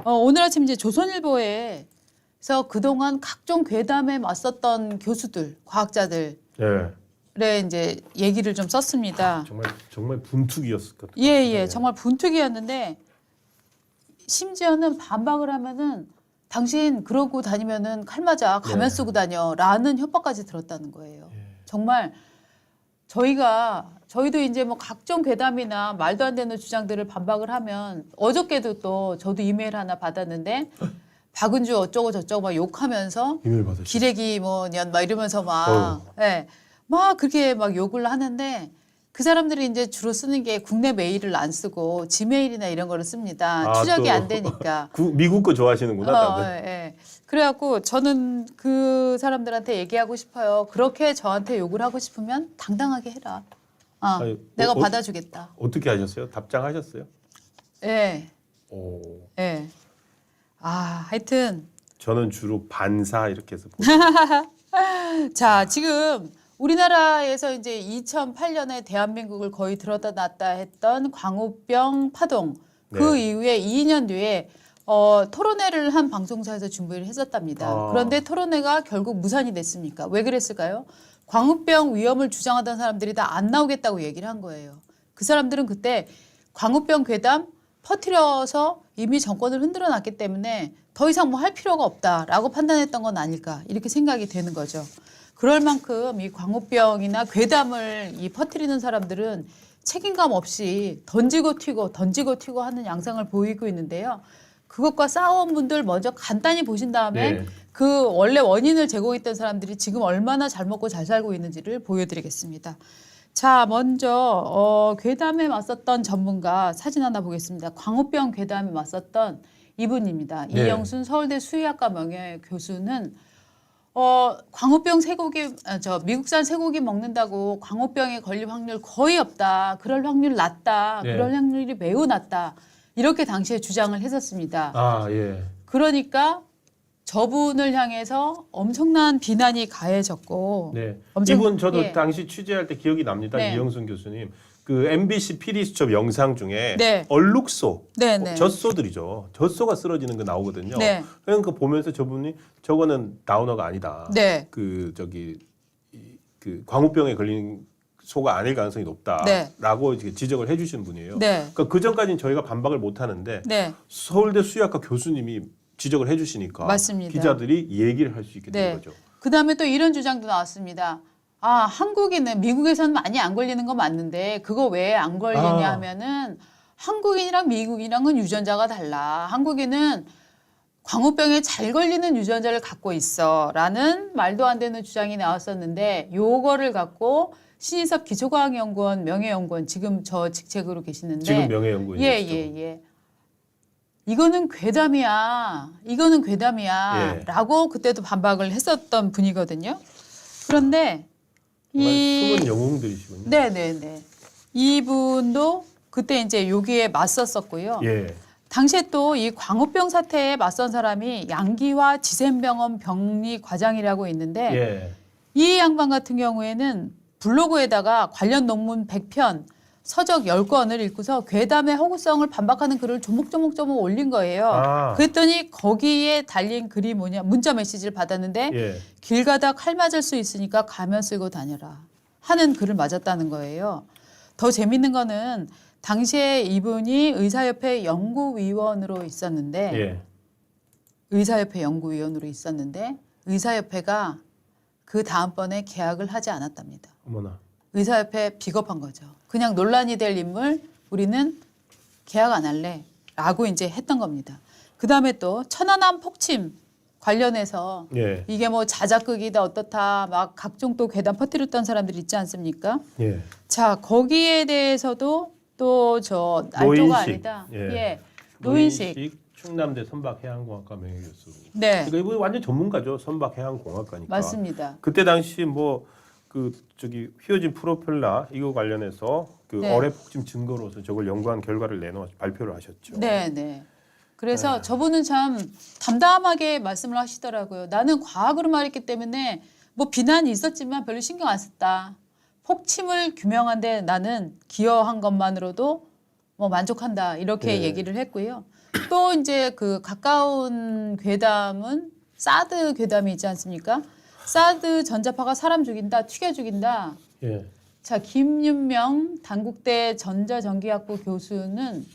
오늘 아침 이제 조선일보에서 그동안 각종 괴담에 맞섰던 교수들, 과학자들 의 이제 얘기를 좀 썼습니다. 정말 분투기였을 것 같아요. 예, 정말 분투기였는데 심지어는 반박을 하면은 당신 그러고 다니면은 칼 맞아 가면 쓰고 다녀라는 협박까지 들었다는 거예요. 정말 저희도 이제 뭐 각종 괴담이나 말도 안 되는 주장들을 반박을 하면 어저께도 또 저도 이메일 하나 받았는데 박은주 어쩌고 저쩌고 막 욕하면서 이메일 받으셨어요? 기레기 뭐년 막 이러면서 막 그렇게 막 욕을 하는데 그 사람들이 이제 주로 쓰는 게 국내 메일을 안 쓰고 지메일이나 이런 거를 씁니다. 추적이 안 되니까. 미국 거 좋아하시는구나 다들. 예. 그래갖고 저는 그 사람들한테 얘기하고 싶어요. 그렇게 저한테 욕을 하고 싶으면 당당하게 해라. 아니, 내가 받아주겠다. 어떻게 하셨어요? 답장하셨어요? 예. 오. 예. 하여튼 저는 주로 반사 이렇게 해서 자, 지금 우리나라에서 이제 2008년에 대한민국을 거의 들었다 놨다 했던 광우병 파동 그 이후에 2년 뒤에 토론회를 한 방송사에서 준비를 했었답니다. 그런데 토론회가 결국 무산이 됐습니까? 왜 그랬을까요? 광우병 위험을 주장하던 사람들이 다 안 나오겠다고 얘기를 한 거예요. 그 사람들은 그때 광우병 괴담 퍼뜨려서 이미 정권을 흔들어 놨기 때문에 더 이상 뭐 할 필요가 없다라고 판단했던 건 아닐까 이렇게 생각이 되는 거죠. 그럴 만큼 이 광우병이나 괴담을 퍼뜨리는 사람들은 책임감 없이 던지고 튀고 하는 양상을 보이고 있는데요. 그것과 싸워온 분들 먼저 간단히 보신 다음에 그 원래 원인을 제공했던 사람들이 지금 얼마나 잘 먹고 잘 살고 있는지를 보여드리겠습니다. 자, 먼저 괴담에 맞섰던 전문가 사진 하나 보겠습니다. 광우병 괴담에 맞섰던 이분입니다. 이영순 서울대 수의학과 명예교수는 광우병 미국산 쇠고기 먹는다고 광우병에 걸릴 확률 거의 없다. 그럴 확률 낮다. 그럴 확률이 매우 낮다. 이렇게 당시에 주장을 했었습니다. 그러니까 저분을 향해서 엄청난 비난이 가해졌고. 이분 저도 당시 취재할 때 기억이 납니다. 이영순 교수님. 그 MBC PD 수첩 영상 중에 얼룩소, 젖소들이죠. 젖소가 쓰러지는 거 나오거든요. 그러니까 보면서 저분이 저거는 나우너가 아니다. 그 광우병에 걸린 소가 아닐 가능성이 높다라고 지적을 해주신 분이에요. 그러니까 그 전까지는 저희가 반박을 못 하는데 서울대 수의학과 교수님이 지적을 해주시니까 기자들이 얘기를 할 수 있게 된 거죠. 그다음에 또 이런 주장도 나왔습니다. 한국인은 미국에서는 많이 안 걸리는 거 맞는데 그거 왜 안 걸리냐 하면은 한국인이랑 미국이랑은 유전자가 달라. 한국인은 광우병에 잘 걸리는 유전자를 갖고 있어라는 말도 안 되는 주장이 나왔었는데 요거를 갖고 신인섭 기초과학연구원 명예연구원 지금 저 직책으로 계시는데 지금 명예연구원이시죠. 이거는 괴담이야. 라고 그때도 반박을 했었던 분이거든요. 그런데 숨은 영웅들이시군요. 네네네. 이분도 그때 이제 여기에 맞섰었고요. 당시에 또 이 광우병 사태에 맞선 사람이 양기화 지센병원 병리 과장이라고 있는데 이 양반 같은 경우에는 블로그에다가 관련 논문 100편, 서적 10권을 읽고서 괴담의 허구성을 반박하는 글을 조목조목 올린 거예요. 그랬더니 거기에 달린 글이 문자 메시지를 받았는데 길 가다 칼 맞을 수 있으니까 가면 쓰고 다녀라 하는 글을 맞았다는 거예요. 더 재밌는 거는 당시에 이분이 의사협회 연구위원으로 있었는데 의사협회가 그 다음번에 계약을 하지 않았답니다. 어머나. 의사협회 비겁한 거죠. 그냥 논란이 될 인물 우리는 계약 안 할래 라고 이제 했던 겁니다. 그다음에 또 천안함 폭침 관련해서 이게 뭐 자작극이다 어떻다 막 각종 또 괴담 퍼뜨렸던 사람들 있지 않습니까? 자, 거기에 대해서도 또 저 알조가 아니다. 노인식 충남대 선박해양공학과 명예교수. 그러니까 이분 완전 전문가죠. 선박해양공학과니까. 맞습니다. 그때 당시 휘어진 프로펠러 이거 관련해서 어뢰 폭침 증거로서 저걸 연구한 결과를 발표를 하셨죠. 그래서 저분은 참 담담하게 말씀을 하시더라고요. 나는 과학으로 말했기 때문에 뭐 비난이 있었지만 별로 신경 안 썼다. 폭침을 규명한데 나는 기여한 것만으로도 뭐 만족한다 이렇게 네. 얘기를 했고요. 또 이제 그 가까운 괴담은 사드 괴담이 있지 않습니까? 사드 전자파가 사람 죽인다, 튀겨 죽인다. 예. 자, 김윤명 단국대 전자전기학부 교수는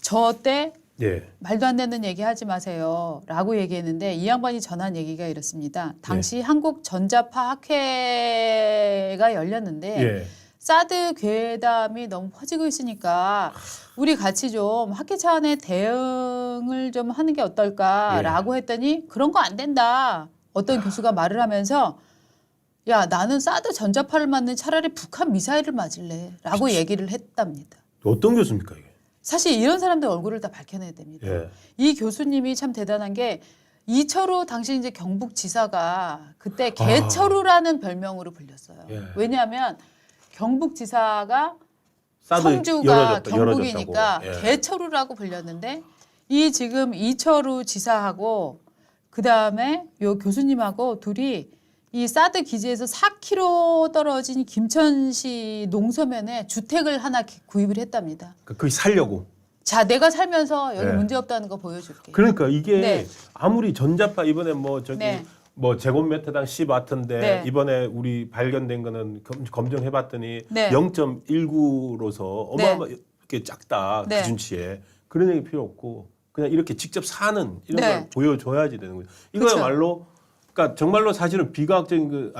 저 때 예. 말도 안 되는 얘기 하지 마세요 라고 얘기했는데 이 양반이 전한 얘기가 이렇습니다. 당시 한국 전자파 학회가 열렸는데 예. 사드 괴담이 너무 퍼지고 있으니까 우리 같이 좀 학회 차원의 대응을 좀 하는 게 어떨까라고 했더니 그런 거 안 된다. 어떤 교수가 말을 하면서 야, 나는 사드 전자파를 맞는 차라리 북한 미사일을 맞을래 라고 얘기를 했답니다. 어떤 교수입니까 이게? 사실 이런 사람들 얼굴을 다 밝혀내야 됩니다. 예. 이 교수님이 참 대단한 게 이철우 당시 이제 경북지사가 그때 개철우라는 별명으로 불렸어요. 예. 왜냐하면 경북지사가 사드 성주가 경북이니까 예. 개철우라고 불렸는데 이 지금 이철우 지사하고 그 다음에 요 교수님하고 둘이 이 사드 기지에서 4km 떨어진 김천시 농서면에 주택을 하나 구입을 했답니다. 그게 살려고. 자, 내가 살면서 여기 네. 문제 없다는 거 보여줄게. 그러니까 이게 네. 아무리 전자파 이번에 뭐 저기 네. 뭐 제곱미터당 10와트인데 네. 이번에 우리 발견된 거는 검증해봤더니 네. 0.19로서 어마어마하게 작다 네. 기준치에 그런 얘기 필요 없고 그냥 이렇게 직접 사는 이런 네. 걸 보여줘야지 되는 거예요. 그쵸. 이거야말로 그러니까 정말로 사실은 비과학적인 그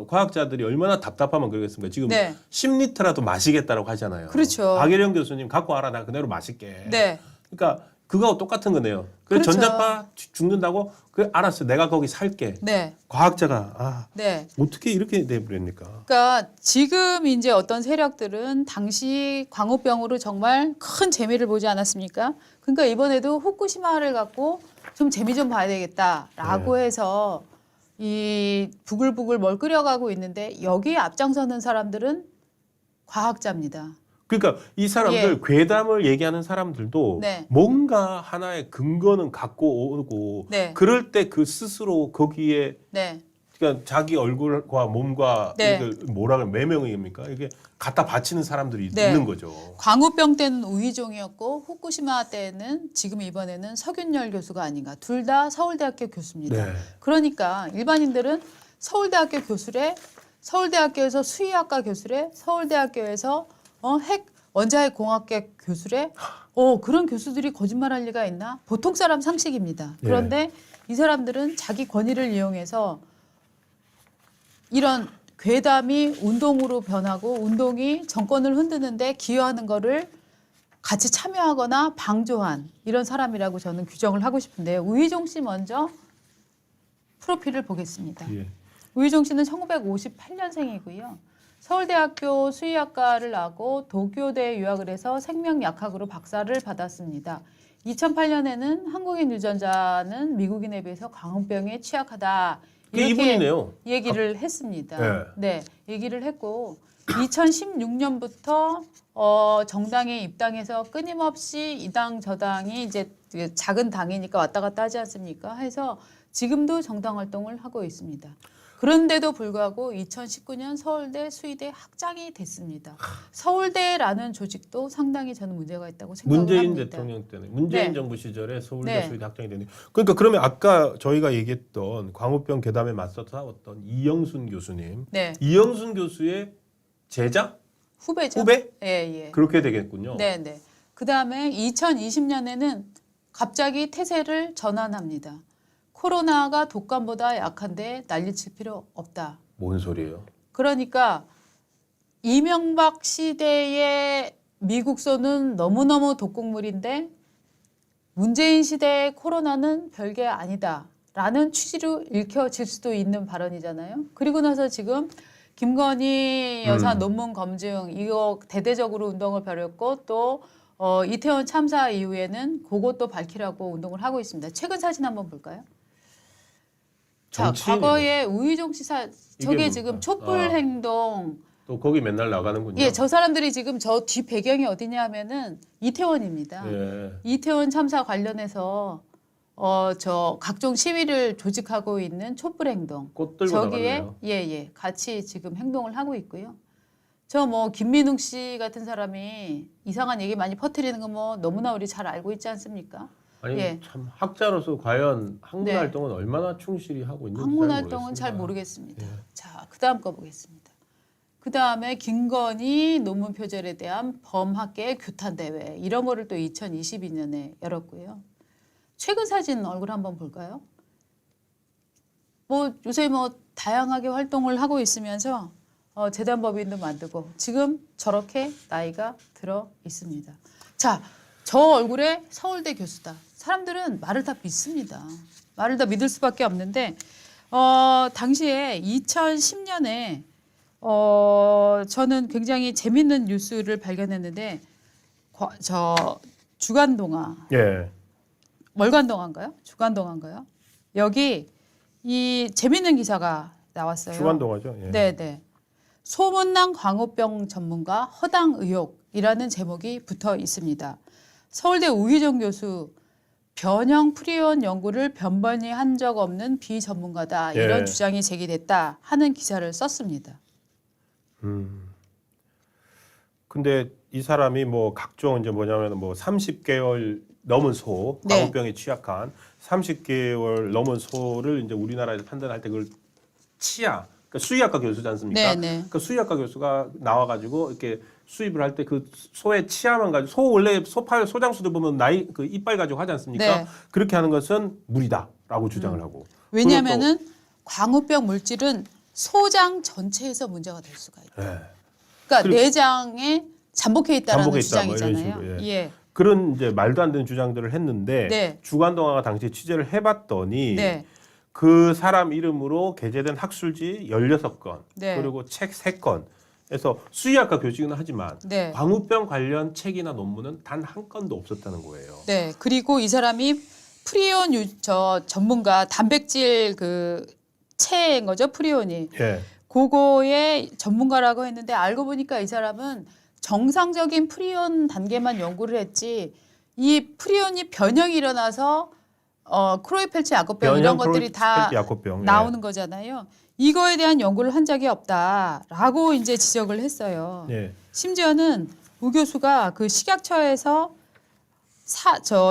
과학자들이 얼마나 답답하면 그러겠습니까? 지금 네. 10리터라도 마시겠다라고 하잖아요. 그렇죠. 박예령 교수님 갖고 와라 나 그대로 마실게. 네. 그러니까 그거하고 똑같은 거네요. 그래서 그렇죠. 전자파 죽는다고 그래 알았어 내가 거기 살게. 네. 과학자가 네. 어떻게 이렇게 돼버립니까? 그러니까 지금 이제 어떤 세력들은 당시 광우병으로 정말 큰 재미를 보지 않았습니까? 그러니까 이번에도 후쿠시마를 갖고 좀 재미 좀 봐야 되겠다라고 해서 이 부글부글 뭘 끓여가고 있는데 여기에 앞장서는 사람들은 과학자입니다. 그러니까 이 사람들 괴담을 얘기하는 사람들도 네. 뭔가 하나의 근거는 갖고 오고 네. 그럴 때 그 스스로 거기에 네. 그러니까 자기 얼굴과 몸과 네. 이걸 뭐라 그래 매명입니까? 이게 갖다 바치는 사람들이 네. 있는 거죠. 광우병 때는 우희종이었고 후쿠시마 때는 지금 이번에는 서균열 교수가 아닌가. 둘 다 서울대학교 교수입니다. 네. 그러니까 일반인들은 서울대학교 교수래, 서울대학교에서 수의학과 교수래, 서울대학교에서 핵 원자핵 공학계 교수래. 그런 교수들이 거짓말할 리가 있나? 보통 사람 상식입니다. 그런데 이 사람들은 자기 권위를 이용해서 이런 괴담이 운동으로 변하고 운동이 정권을 흔드는데 기여하는 거를 같이 참여하거나 방조한 이런 사람이라고 저는 규정을 하고 싶은데요. 우희종 씨 먼저 프로필을 보겠습니다. 예. 우희종 씨는 1958년생이고요. 서울대학교 수의학과를 나오고 도쿄대에 유학을 해서 생명약학으로 박사를 받았습니다. 2008년에는 한국인 유전자는 미국인에 비해서 광우병에 취약하다. 이렇게 이분이네요. 얘기를 했습니다. 네, 얘기를 했고 2016년부터 정당에 입당해서 끊임없이 이 당 저 당이 이제 작은 당이니까 왔다 갔다 하지 않습니까? 해서 지금도 정당 활동을 하고 있습니다. 그런데도 불구하고 2019년 서울대 수의대 학장이 됐습니다. 서울대라는 조직도 상당히 저는 문제가 있다고 생각을 문재인 합니다. 대통령 때는 문재인 네. 정부 시절에 서울대 네. 수의대 학장이 되는. 그러니까 그러면 아까 저희가 얘기했던 광우병 괴담에 맞서 싸웠던 이영순 교수님, 네. 이영순 교수의 제자 후배죠. 후배 예. 그렇게 되겠군요. 네. 그 다음에 2020년에는 갑자기 태세를 전환합니다. 코로나가 독감보다 약한데 난리칠 필요 없다. 뭔 소리예요? 그러니까 이명박 시대의 미국소는 너무너무 독극물인데 문재인 시대의 코로나는 별게 아니다. 라는 취지로 읽혀질 수도 있는 발언이잖아요. 그리고 나서 지금 김건희 여사 논문 검증 이거 대대적으로 운동을 벌였고 또 이태원 참사 이후에는 그것도 밝히라고 운동을 하고 있습니다. 최근 사진 한번 볼까요? 자, 과거에 우희종 씨 저게 지금 촛불 행동. 또 거기 맨날 나가는군요. 예, 저 사람들이 지금 저 뒤 배경이 어디냐 하면은 이태원입니다. 예. 이태원 참사 관련해서 저 각종 시위를 조직하고 있는 촛불 행동. 꽃 들고 저기에 나가네요. 예, 같이 지금 행동을 하고 있고요. 저 뭐 김민웅 씨 같은 사람이 이상한 얘기 많이 퍼뜨리는 거 뭐 너무나 우리 잘 알고 있지 않습니까? 아니 예. 참 학자로서 과연 학문 네. 활동은 얼마나 충실히 하고 있는지 학문 잘 활동은 잘 모르겠습니다. 모르겠습니다. 예. 자, 그다음 거 보겠습니다. 그다음에 김건희 논문 표절에 대한 범학계 규탄 대회 이런 거를 또 2022년에 열었고요. 최근 사진 얼굴 한번 볼까요? 뭐 요새 뭐 다양하게 활동을 하고 있으면서 재단 법인도 만들고 지금 저렇게 나이가 들어 있습니다. 자, 저 얼굴에 서울대 교수다. 사람들은 말을 다 믿습니다. 말을 다 믿을 수밖에 없는데 당시에 2010년에 저는 굉장히 재밌는 뉴스를 발견했는데 저 주간동화, 예. 월간동화인가요? 주간동화인가요? 여기 이 재밌는 기사가 나왔어요. 주간동화죠. 예. 네네. 소문난 광우병 전문가 허당 의혹이라는 제목이 붙어 있습니다. 서울대 우희정 교수 변형 프리온 연구를 변번히 한 적 없는 비전문가다 이런 예. 주장이 제기됐다 하는 기사를 썼습니다. 근데 이 사람이 뭐 각종 이제 뭐냐면 뭐 30개월 넘은 소, 네. 광우병에 취약한 30개월 넘은 소를 이제 우리나라에서 판단할 때 그걸 치아, 그러니까 수의학과 교수지 않습니까? 네네. 그 수의학과 교수가 나와가지고 이렇게 수입을 할 때 그 소의 치아만 가지고 소 원래 소팔 소장수들 보면 나이 그 이빨 가지고 하지 않습니까? 네. 그렇게 하는 것은 무리다라고 주장을 하고. 왜냐하면은 광우병 물질은 소장 전체에서 문제가 될 수가 있다. 예. 그러니까 그리고 내장에 잠복해 있다라는 잠복해 있다, 뭐 이런 주장이잖아요. 식으로, 예. 그런 이제 말도 안 되는 주장들을 했는데 네. 주간동화가 당시에 취재를 해봤더니 네. 그 사람 이름으로 게재된 학술지 16건 네. 그리고 책 3건에서 수의학과 교수이긴 하지만 네. 광우병 관련 책이나 논문은 단 한 건도 없었다는 거예요. 네. 그리고 이 사람이 프리온 전문가 단백질 그 체인 거죠. 프리온이. 예. 그거의 전문가라고 했는데 알고 보니까 이 사람은 정상적인 프리온 단계만 연구를 했지 이 프리온이 변형이 일어나서 크로이펠치 야코병 이런 것들이 다 야코병. 나오는 거잖아요. 이거에 대한 연구를 한 적이 없다라고 이제 지적을 했어요. 예. 심지어는 우 교수가 그 식약처에서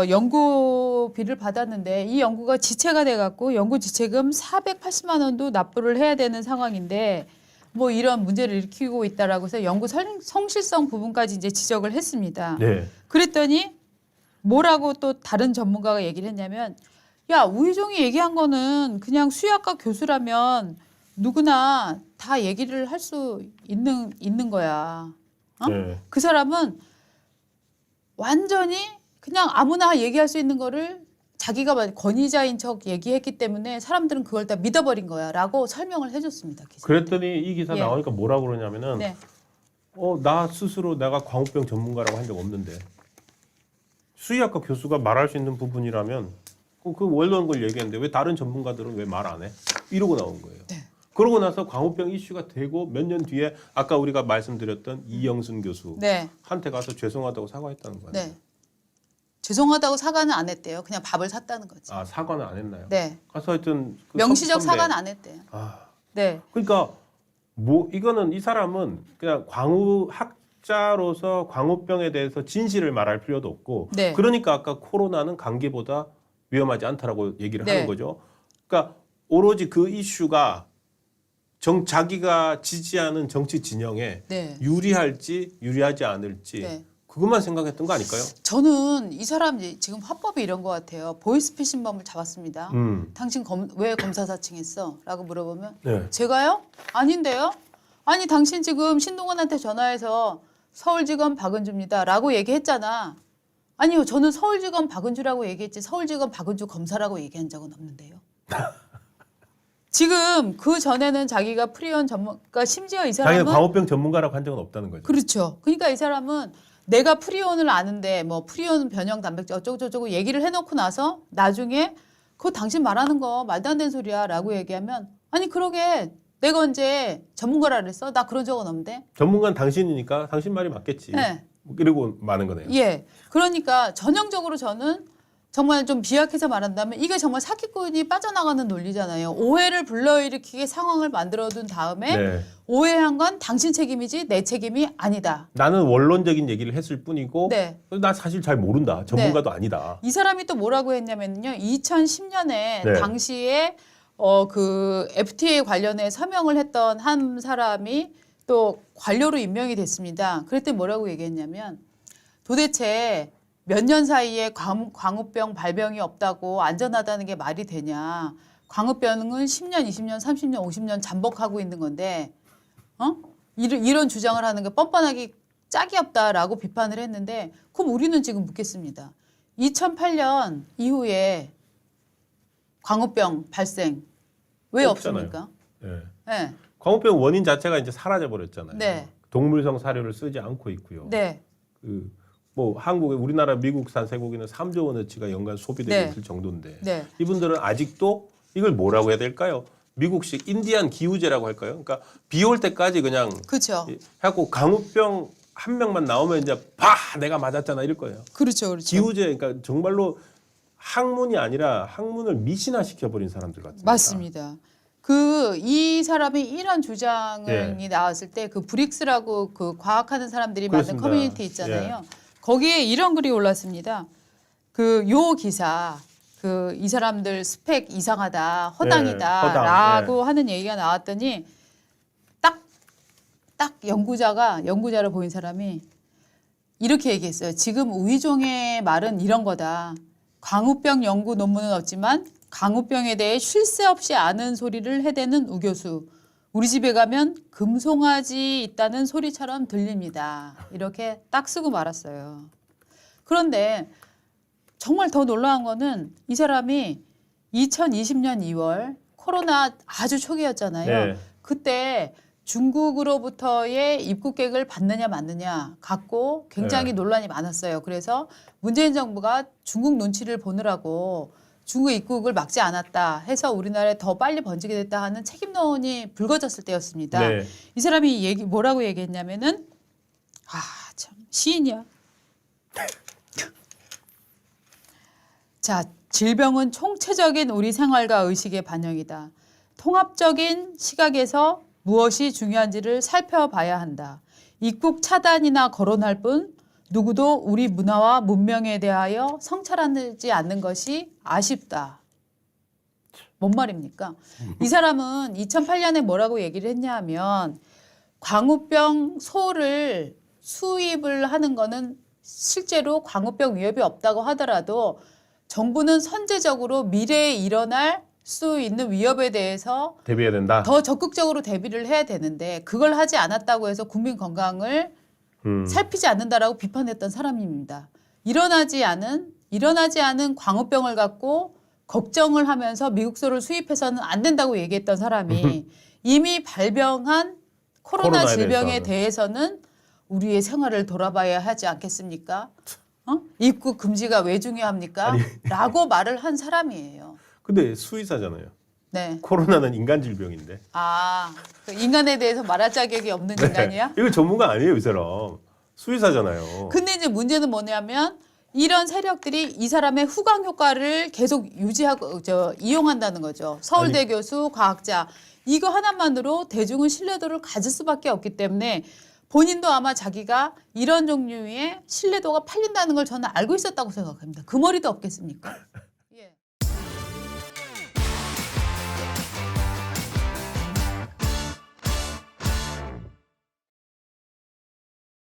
연구비를 받았는데 이 연구가 지체가 돼갖고 연구 지체금 480만 원도 납부를 해야 되는 상황인데 뭐 이런 문제를 일으키고 있다라고 해서 연구 성실성 부분까지 이제 지적을 했습니다. 네. 그랬더니 뭐라고 또 다른 전문가가 얘기를 했냐면 야 우희정이 얘기한 거는 그냥 수의학과 교수라면 누구나 다 얘기를 할 수 있는 거야. 네. 그 사람은 완전히 그냥 아무나 얘기할 수 있는 거를 자기가 권위자인 척 얘기했기 때문에 사람들은 그걸 다 믿어버린 거야라고 설명을 해줬습니다. 기자한테. 그랬더니 이 기사 예. 나오니까 뭐라고 그러냐면은 네. 나 스스로 내가 광우병 전문가라고 한 적 없는데 수의학과 교수가 말할 수 있는 부분이라면 그 원론 걸 얘기했는데 왜 다른 전문가들은 왜 말 안 해? 이러고 나온 거예요. 네. 그러고 나서 광우병 이슈가 되고 몇 년 뒤에 아까 우리가 말씀드렸던 이영순 교수한테 네. 가서 죄송하다고 사과했다는 거예요. 네. 죄송하다고 사과는 안 했대요. 그냥 밥을 샀다는 거지. 아 사과는 안 했나요? 네. 가서 하여튼 그 명시적 선배. 사과는 안 했대요. 아 네. 그러니까 뭐 이거는 이 사람은 그냥 학자로서 광우병에 대해서 진실을 말할 필요도 없고 네. 그러니까 아까 코로나는 감기보다 위험하지 않다라고 얘기를 네. 하는 거죠. 그러니까 오로지 그 이슈가 자기가 지지하는 정치 진영에 네. 유리할지 유리하지 않을지 네. 그것만 생각했던 거 아닐까요? 저는 이 사람 지금 화법이 이런 것 같아요. 보이스피싱범을 잡았습니다. 당신 왜 검사 사칭했어? 라고 물어보면 네. 제가요? 아닌데요? 아니 당신 지금 신동원한테 전화해서 서울지검 박은주입니다. 라고 얘기했잖아. 아니요. 저는 서울지검 박은주라고 얘기했지 서울지검 박은주 검사라고 얘기한 적은 없는데요. 지금 그 전에는 자기가 프리온 전문가 심지어 이 사람은 자기는 광우병 전문가라고 한 적은 없다는 거죠. 그렇죠. 그러니까 이 사람은 내가 프리온을 아는데 뭐 프리온 변형 단백질 어쩌고저쩌고 얘기를 해놓고 나서 나중에 그거 당신 말하는 거 말도 안 되는 소리야 라고 얘기하면 아니 그러게 내가 언제 전문가라 그랬어? 나 그런 적은 없는데. 전문가는 당신이니까 당신 말이 맞겠지. 네. 이러고 마는 거네요. 예. 그러니까 전형적으로 저는 정말 좀 비약해서 말한다면 이게 정말 사기꾼이 빠져나가는 논리잖아요. 오해를 불러일으키게 상황을 만들어둔 다음에 네. 오해한 건 당신 책임이지 내 책임이 아니다. 나는 원론적인 얘기를 했을 뿐이고 네. 나 사실 잘 모른다. 전문가도 아니다. 이 사람이 또 뭐라고 했냐면요. 2010년에 네. 당시에 그 FTA 관련해 서명을 했던 한 사람이 또 관료로 임명이 됐습니다. 그랬더니 뭐라고 얘기했냐면 도대체 몇 년 사이에 광우병 발병이 없다고 안전하다는 게 말이 되냐. 광우병은 10년, 20년, 30년, 50년 잠복하고 있는 건데 이런 주장을 하는 게 뻔뻔하기 짝이 없다라고 비판을 했는데 그럼 우리는 지금 묻겠습니다. 2008년 이후에 광우병 발생 왜 없잖아요. 없습니까? 네. 네. 광우병 원인 자체가 이제 사라져 버렸잖아요. 네. 동물성 사료를 쓰지 않고 있고요. 네. 뭐 한국에 우리나라 미국산 쇠고기는 3조 원어치가 연간 소비되고 네. 있을 정도인데 네. 이분들은 아직도 이걸 뭐라고 해야 될까요? 미국식 인디안 기후제라고 할까요? 그러니까 비 올 때까지 그냥 그렇죠. 해갖고 광우병 한 명만 나오면 이제 봐 내가 맞았잖아 이럴 거예요. 그렇죠. 그렇죠. 기후제 그러니까 정말로 학문이 아니라 학문을 미신화 시켜버린 사람들 같습니다. 맞습니다. 이 사람이 이런 주장이 나왔을 때 그 브릭스라고 그 과학하는 사람들이 그렇습니다. 만든 커뮤니티 있잖아요. 거기에 이런 글이 올랐습니다. 요 기사 이 사람들 스펙 이상하다, 허당이다라고 하는 얘기가 나왔더니 딱 연구자로 보인 사람이 이렇게 얘기했어요. 지금 우희종의 말은 이런 거다. 광우병 연구 논문은 없지만 광우병에 대해 쉴 새 없이 아는 소리를 해대는 우 교수. 우리 집에 가면 금송아지 있다는 소리처럼 들립니다. 이렇게 딱 쓰고 말았어요. 그런데 정말 더 놀라운 거는 이 사람이 2020년 2월 코로나 아주 초기였잖아요. 네. 그때 중국으로부터의 입국객을 받느냐 마느냐 갖고 굉장히 논란이 많았어요. 그래서 문재인 정부가 중국 눈치를 보느라고 중국 입국을 막지 않았다 해서 우리나라에 더 빨리 번지게 됐다 하는 책임론이 불거졌을 때였습니다. 네. 이 사람이 뭐라고 얘기했냐면은 참 시인이야. 자, 질병은 총체적인 우리 생활과 의식의 반영이다. 통합적인 시각에서 무엇이 중요한지를 살펴봐야 한다. 입국 차단이나 거론할 뿐 누구도 우리 문화와 문명에 대하여 성찰하지 않는 것이 아쉽다. 뭔 말입니까? 이 사람은 2008년에 뭐라고 얘기를 했냐 하면 광우병 소를 수입을 하는 거는 실제로 광우병 위협이 없다고 하더라도 정부는 선제적으로 미래에 일어날 수 있는 위협에 대해서 대비해야 된다. 더 적극적으로 대비를 해야 되는데 그걸 하지 않았다고 해서 국민 건강을 살피지 않는다라고 비판했던 사람입니다. 일어나지 않은 광우병을 갖고 걱정을 하면서 미국소를 수입해서는 안 된다고 얘기했던 사람이 이미 발병한 코로나 질병에 대해서는 우리의 생활을 돌아봐야 하지 않겠습니까? 입국 금지가 왜 중요합니까? 라고 말을 한 사람이에요. 근데 수의사잖아요. 네. 코로나는 인간 질병인데. 그 인간에 대해서 말할 자격이 없는 인간이야? 이거 전문가 아니에요, 이 사람. 수의사잖아요. 근데 이제 문제는 뭐냐면 이런 세력들이 이 사람의 후광 효과를 계속 유지하고 이용한다는 거죠. 서울대 교수, 과학자. 이거 하나만으로 대중은 신뢰도를 가질 수밖에 없기 때문에 본인도 아마 자기가 이런 종류의 신뢰도가 팔린다는 걸 저는 알고 있었다고 생각합니다. 그 머리도 없겠습니까?